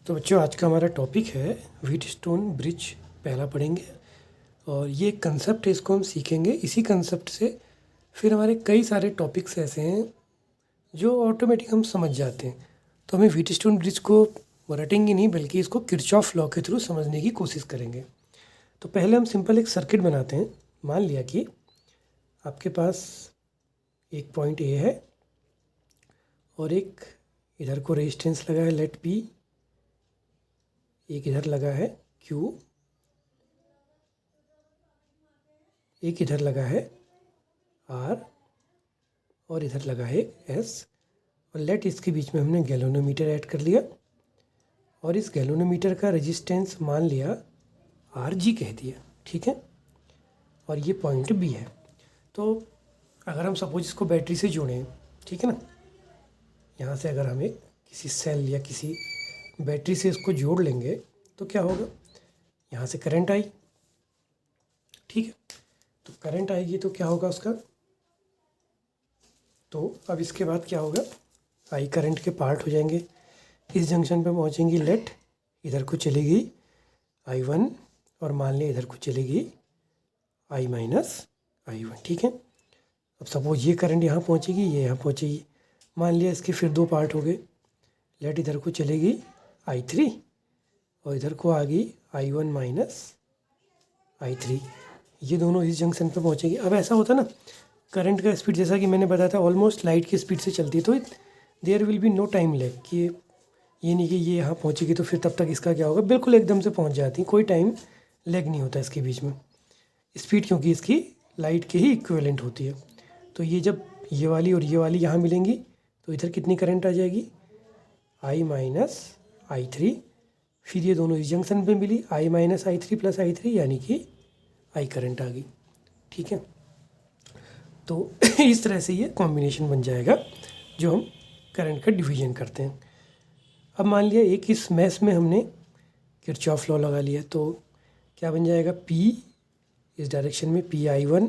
तो बच्चों आज का हमारा टॉपिक है व्हीटस्टोन ब्रिज पहला पढ़ेंगे और ये एक कंसेप्ट है, इसको हम सीखेंगे। इसी कंसेप्ट से फिर हमारे कई सारे टॉपिक्स ऐसे हैं जो ऑटोमेटिक हम समझ जाते हैं। तो हमें व्हीटस्टोन ब्रिज को रटेंगे नहीं बल्कि इसको किरचॉफ लॉ के थ्रू समझने की कोशिश करेंगे। तो पहले हम सिंपल एक सर्किट बनाते हैं। मान लिया कि आपके पास एक पॉइंट ए है और एक इधर को रेजिस्टेंस लगा है लेट पी, एक इधर लगा है Q, एक इधर लगा है R और इधर लगा है S और लेट इसके बीच में हमने गैल्वेनोमीटर ऐड कर लिया और इस गैल्वेनोमीटर का रेजिस्टेंस मान लिया RG कह दिया, ठीक है। और ये पॉइंट B है। तो अगर हम सपोज इसको बैटरी से जोड़ें, ठीक है ना, यहाँ से अगर हम एक किसी सेल या किसी बैटरी से इसको जोड़ लेंगे तो क्या होगा, यहाँ से करंट आई, ठीक है। तो करंट आएगी तो क्या होगा उसका, तो अब इसके बाद क्या होगा, आई करंट के पार्ट हो जाएंगे। इस जंक्शन पे पहुँचेंगी लेट, इधर को चलेगी I1 और मान लिया इधर को चलेगी I माइनस I1, ठीक है। अब सपोज ये करंट यहाँ पहुँचेगी, ये यहाँ पहुँचेगी, मान लिया इसके फिर दो पार्ट हो गए। लेट इधर को चलेगी I3 और इधर को आ गई I1 माइनस I3, ये दोनों इस जंक्शन पे पहुँचेगी। अब ऐसा होता ना, करंट का स्पीड जैसा कि मैंने बताया था ऑलमोस्ट लाइट की स्पीड से चलती है, तो there will be no time lag कि ये नहीं कि ये यहाँ पहुँचेगी तो फिर तब तक इसका क्या होगा, बिल्कुल एकदम से पहुँच जाती है, कोई टाइम लैग नहीं होता इसके बीच में स्पीड, क्योंकि इसकी लाइट के ही इक्विवेलेंट होती है। तो ये जब ये वाली और ये वाली यहाँ मिलेंगी तो इधर कितनी करंट आ जाएगी, I माइनस I3, फिर ये दोनों इस जंक्शन पे मिली I minus I3 plus I3 यानी कि I करंट आ गई, ठीक है। तो इस तरह से ये कॉम्बिनेशन बन जाएगा जो हम करंट का डिवीजन करते हैं। अब मान लिया एक इस मैश में हमने किरचॉफ लॉ लगा लिया, तो क्या बन जाएगा, P इस डायरेक्शन में PI1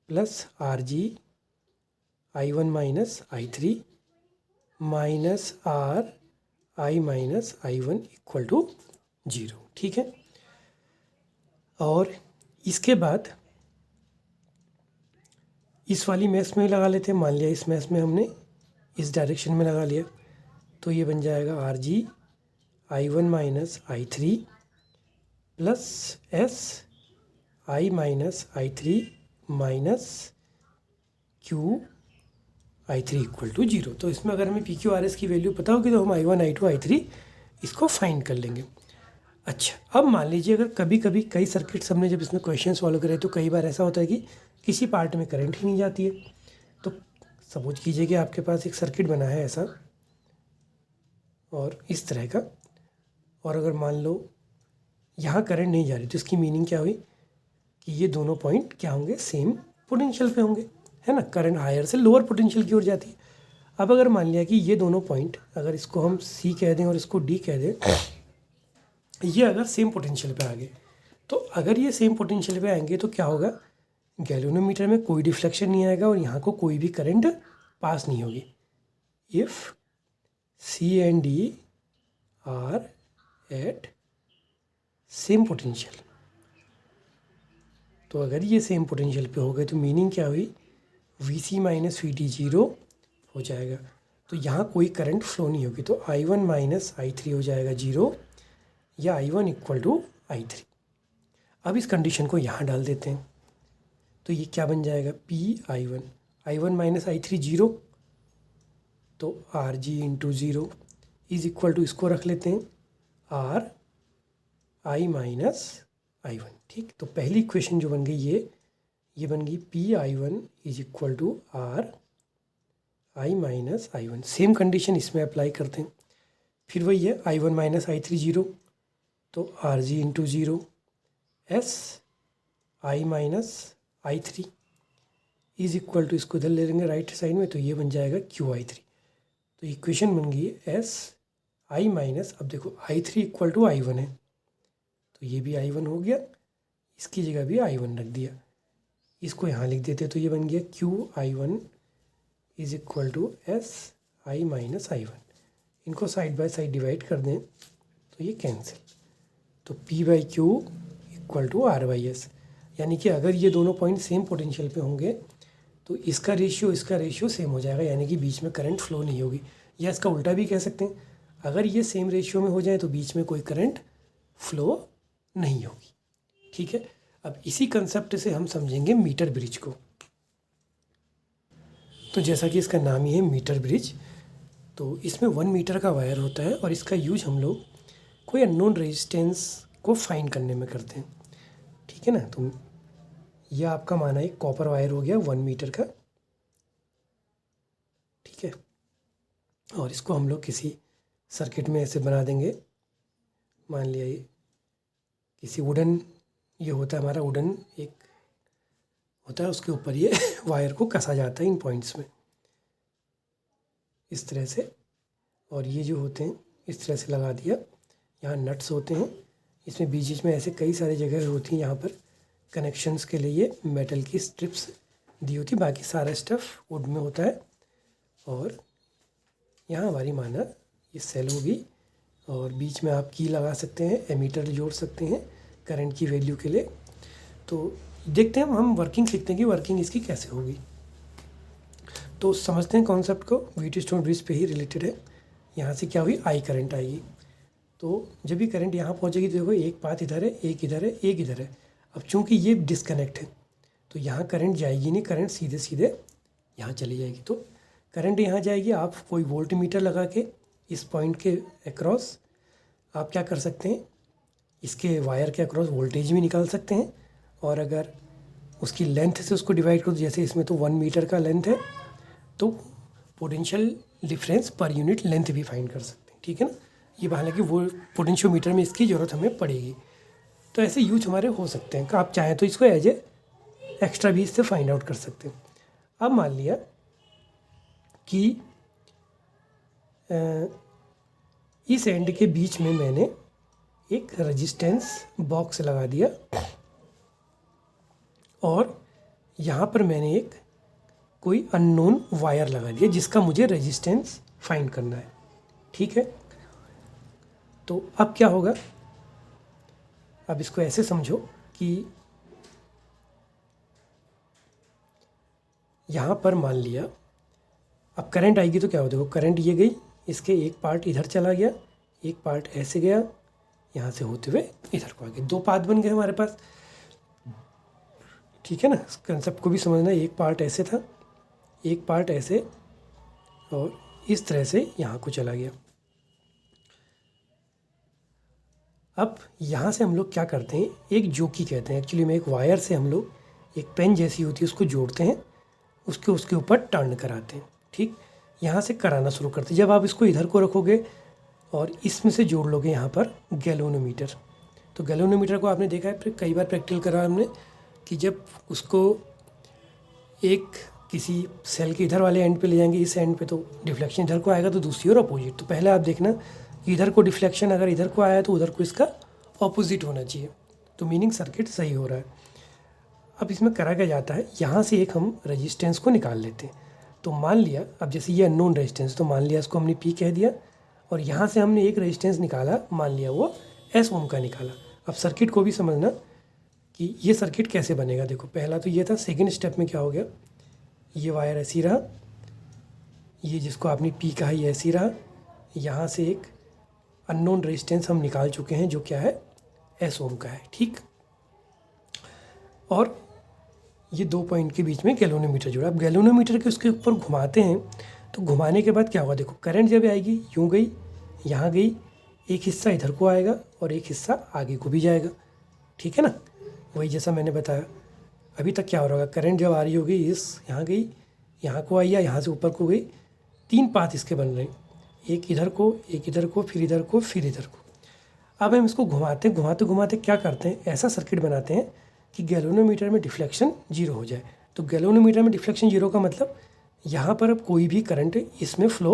plus RG I1 minus I3 minus R I minus I1 equal to 0, ठीक है। और इसके बाद इस वाली मैश में लगा लेते हैं। मान लिया इस मैश में हमने इस डायरेक्शन में लगा लिया, तो ये बन जाएगा RG I1 minus I3 plus S I minus I3 minus Q I3 equal to 0। तो इसमें अगर हमें PQRS की वैल्यू पता होगी तो हम I1 I2 I3 इसको फाइंड कर लेंगे। अच्छा, अब मान लीजिए अगर कभी कभी कई सर्किट्स हमने जब इसमें क्वेश्चन सॉल्व करे तो कई बार ऐसा होता है कि किसी पार्ट में करंट ही नहीं जाती है। तो सपोज कीजिए कि आपके पास एक सर्किट बना है ऐसा और इस तरह का, और अगर मान लो यहाँ करंट नहीं जा रही तो इसकी मीनिंग क्या हुई कि ये दोनों पॉइंट क्या होंगे, सेम पोटेंशियल पे होंगे, है ना। करंट हायर से लोअर पोटेंशियल की ओर जाती है। अब अगर मान लिया कि ये दोनों पॉइंट, अगर इसको हम C कह दें और इसको D कह दें, ये अगर सेम पोटेंशियल पे आ गए, तो अगर ये सेम पोटेंशियल पे आएंगे तो क्या होगा, गैल्वेनोमीटर में कोई डिफ्लेक्शन नहीं आएगा और यहाँ को कोई भी करंट पास नहीं होगी। If C and D are at same potential, तो अगर ये सेम पोटेंशियल पे हो गए तो मीनिंग क्या हुई, VC माइनस VT 0 हो जाएगा, तो यहाँ कोई करंट फ्लो नहीं होगी। तो I1 माइनस I3 हो जाएगा 0 या I1 इक्वल टू I3। अब इस कंडीशन को यहाँ डाल देते हैं तो ये क्या बन जाएगा, I1 माइनस I3 0, तो RG into 0 is equal to, इसको रख लेते हैं R I माइनस I1, ठीक। तो पहली इक्वेशन जो बन गई ये बन गई PI1 is equal to R I minus I1। Same condition इसमें अप्लाई करते हैं, फिर वही है I1 माइनस I3 0, तो RG into 0 S I minus I3 is equal to, इसको इधर ले लेंगे राइट साइड में, तो ये बन जाएगा QI3। तो इक्वेशन बन गई S I माइनस, अब देखो I3 इक्वल टू I1 है, तो ये भी I1 हो गया, इसकी जगह भी I1 रख दिया, इसको यहाँ लिख देते तो ये बन गया QI1 is equal to S I minus I1। इनको साइड बाय साइड डिवाइड कर दें तो ये कैंसिल, तो P/Q इक्वल टू R/S। यानी कि अगर ये दोनों पॉइंट सेम पोटेंशियल पे होंगे तो इसका रेशियो सेम हो जाएगा, यानी कि बीच में करंट फ्लो नहीं होगी। या इसका उल्टा भी कह सकते हैं, अगर ये सेम रेशियो में हो जाए तो बीच में कोई करंट फ्लो नहीं होगी। ठीक है, अब इसी कंसेप्ट से हम समझेंगे मीटर ब्रिज को। तो जैसा कि इसका नाम ही है मीटर ब्रिज, तो इसमें 1 मीटर का वायर होता है और इसका यूज हम लोग कोई अननोन रेजिस्टेंस को फाइंड करने में करते हैं। ठीक है ना, तो यह आपका माना एक कॉपर वायर हो गया 1 मीटर का। ठीक है, और इसको हम लोग किसी सर्किट में ऐसे बना देंगे। मान लिया ये किसी वुडन, ये होता है हमारा वुडन एक होता है, उसके ऊपर ये वायर को कसा जाता है इन पॉइंट्स में इस तरह से, और ये जो होते हैं इस तरह से लगा दिया। यहाँ नट्स होते हैं, इसमें बीच में ऐसे कई सारी जगह होती हैं यहाँ पर कनेक्शंस के लिए मेटल की स्ट्रिप्स दी होती, बाकी सारा स्टफ़ वुड में होता है। और यहाँ हमारी माना ये सेल होगी और बीच में आप की लगा सकते हैं, एमीटर जोड़ सकते हैं करंट की वैल्यू के लिए। तो देखते हैं, हम वर्किंग सीखते हैं कि वर्किंग इसकी कैसे होगी। तो समझते हैं कॉन्सेप्ट को, व्हीटस्टोन ब्रिज पे ही रिलेटेड है। यहाँ से क्या हुई, आई करंट आएगी। तो जब भी करंट यहाँ पहुँचेगी तो देखो एक पाथ इधर है, एक इधर है, एक इधर है। अब चूंकि ये डिस्कनेक्ट है तो यहाँ करंट जाएगी नहीं, करंट सीधे सीधे यहाँ चली जाएगी। तो करंट यहाँ जाएगी, आप कोई वोल्ट मीटर लगा के इस पॉइंट के अक्रॉस आप क्या कर सकते हैं, इसके वायर के अक्रॉस वोल्टेज भी निकाल सकते हैं। और अगर उसकी लेंथ से उसको डिवाइड करो, जैसे इसमें तो 1 मीटर का लेंथ है, तो potential difference per unit length भी फाइंड कर सकते हैं। ठीक है ना, ये हालांकि वो पोटेंशियोमीटर में इसकी ज़रूरत हमें पड़ेगी। तो ऐसे यूज हमारे हो सकते हैं, आप चाहें तो इसको एज ए एक्स्ट्रा भी इससे फाइंड आउट कर सकते हैं। अब मान लिया कि इस एंड के बीच में मैंने एक रेजिस्टेंस बॉक्स लगा दिया और यहाँ पर मैंने एक कोई अननोन वायर लगा दिया जिसका मुझे रेजिस्टेंस फाइंड करना है। ठीक है, तो अब क्या होगा, अब इसको ऐसे समझो कि यहाँ पर मान लिया अब करंट आएगी तो क्या हो, देखो करंट ये गई, इसके एक पार्ट इधर चला गया, एक पार्ट ऐसे गया, यहाँ से होते हुए इधर को आ गए, 2 पाथ बन गए हमारे पास। ठीक है ना, इस कंसेप्ट को भी समझना, एक पार्ट ऐसे था, एक पार्ट ऐसे, और इस तरह से यहाँ को चला गया। अब यहाँ से हम लोग क्या करते हैं, एक जोकी कहते हैं एक्चुअली में, एक वायर से हम लोग एक पेन जैसी होती है उसको जोड़ते हैं, उसके ऊपर टर्न कराते हैं। ठीक, यहाँ से कराना शुरू करते हैं। जब आप इसको इधर को रखोगे और इसमें से जोड़ लोगे यहाँ पर गैल्वेनोमीटर, तो गैल्वेनोमीटर को आपने देखा है, कई बार प्रैक्टिकल करा हमने, कि जब उसको एक किसी सेल के इधर वाले एंड पे ले जाएंगे, इस एंड पे तो डिफ्लेक्शन इधर को आएगा, तो दूसरी ओर अपोजिट। तो पहले आप देखना कि इधर को डिफ्लेक्शन अगर इधर को आया तो उधर को इसका ऑपोजिट होना चाहिए, तो मीनिंग सर्किट सही हो रहा है। अब इसमें करा क्या जाता है, यहाँ से एक हम रेजिस्टेंस को निकाल लेते हैं। तो मान लिया अब जैसे ये अननोन रेजिस्टेंस, तो मान लिया इसको हमने P कह दिया, और यहाँ से हमने एक रेजिस्टेंस निकाला, मान लिया वो S ओम का निकाला। अब सर्किट को भी समझना कि ये सर्किट कैसे बनेगा। देखो पहला तो ये था, सेकंड स्टेप में क्या हो गया, ये वायर ऐसी रहा, ये जिसको आपने P कहा ये ऐसी रहा, यहाँ से एक अननोन रेजिस्टेंस हम निकाल चुके हैं जो क्या है, S ओम का है। ठीक, और ये 2 पॉइंट के बीच में गैल्वेनोमीटर जुड़ा। अब गैल्वेनोमीटर के उसके ऊपर घुमाते हैं, तो घुमाने के बाद क्या होगा, देखो करंट जब आएगी यूँ गई, यहाँ गई, एक हिस्सा इधर को आएगा और एक हिस्सा आगे को भी जाएगा। ठीक है ना, वही जैसा मैंने बताया अभी तक क्या हो रहा होगा, करंट जब आ रही होगी इस यहाँ गई, यहाँ को आई, या यहाँ से ऊपर को गई, 3 पाथ इसके बन रहे हैं, एक इधर को, एक इधर को, फिर इधर को, फिर इधर को। अब हम इसको घुमाते घुमाते क्या करते हैं, ऐसा सर्किट बनाते हैं कि गैल्वेनोमीटर में डिफ्लेक्शन 0 हो जाए। तो गैल्वेनोमीटर में डिफ्लेक्शन 0 का मतलब यहाँ पर अब कोई भी करंट इसमें फ्लो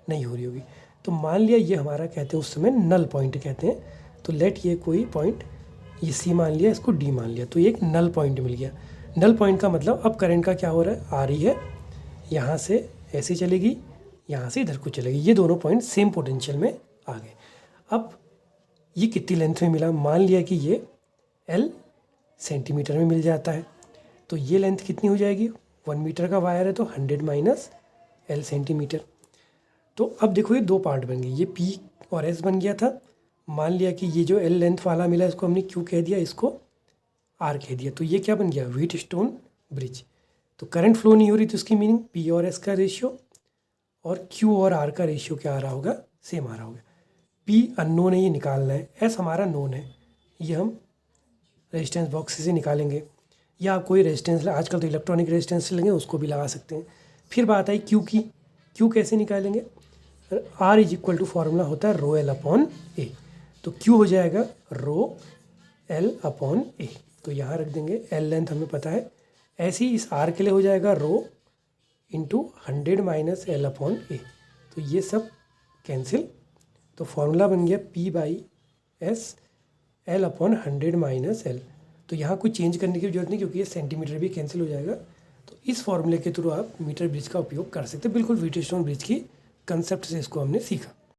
नहीं हो रही होगी। तो मान लिया ये हमारा कहते हैं उस समय नल पॉइंट कहते हैं, तो लेट ये कोई पॉइंट, ये C मान लिया, इसको D मान लिया, तो ये एक नल पॉइंट मिल गया। नल पॉइंट का मतलब अब करंट का क्या हो रहा है, आ रही है यहाँ से ऐसे चलेगी, यहाँ से इधर को चले गई। ये दोनों पॉइंट सेम पोटेंशियल में आ गए। अब ये कितनी लेंथ में मिला, मान लिया कि ये L सेंटीमीटर में मिल जाता है, तो ये लेंथ कितनी हो जाएगी, 1 मीटर का वायर है तो 100 माइनस L सेंटीमीटर। तो अब देखो ये दो पार्ट बन गए, ये P और S बन गया था। मान लिया कि ये जो L लेंथ वाला मिला इसको हमने Q कह दिया, इसको R कह दिया, तो ये क्या बन गया, व्हीटस्टोन ब्रिज। तो करंट फ्लो नहीं हो रही तो उसकी मीनिंग P और S का रेशियो और Q और R का रेशियो क्या आ रहा होगा, सेम आ रहा होगा। P अननोन है, ये निकालना है, S हमारा नोन है, ये हम रेजिस्टेंस बॉक्स से निकालेंगे, या आप कोई रेजिस्टेंस, आजकल तो इलेक्ट्रॉनिक रेजिस्टेंस लेंगे उसको भी लगा सकते हैं। फिर बात आई Q की, Q कैसे निकालेंगे, R is equal to formula होता है रो L अपॉन A, तो Q हो जाएगा रो L अपॉन A, तो यहाँ रख देंगे, L लेंथ हमें पता है, ऐसे ही इस R के लिए हो जाएगा rho into 100 minus L upon A, तो ये सब कैंसिल, तो फॉर्मूला बन गया P by S L upon 100 minus L। तो यहाँ कोई चेंज करने की जरूरत नहीं क्योंकि ये सेंटीमीटर भी कैंसिल हो जाएगा। तो इस फॉर्मूले के थ्रू आप मीटर ब्रिज का उपयोग कर सकते हैं, बिल्कुल व्हीटस्टोन ब्रिज की कंसेप्ट से इसको हमने सीखा।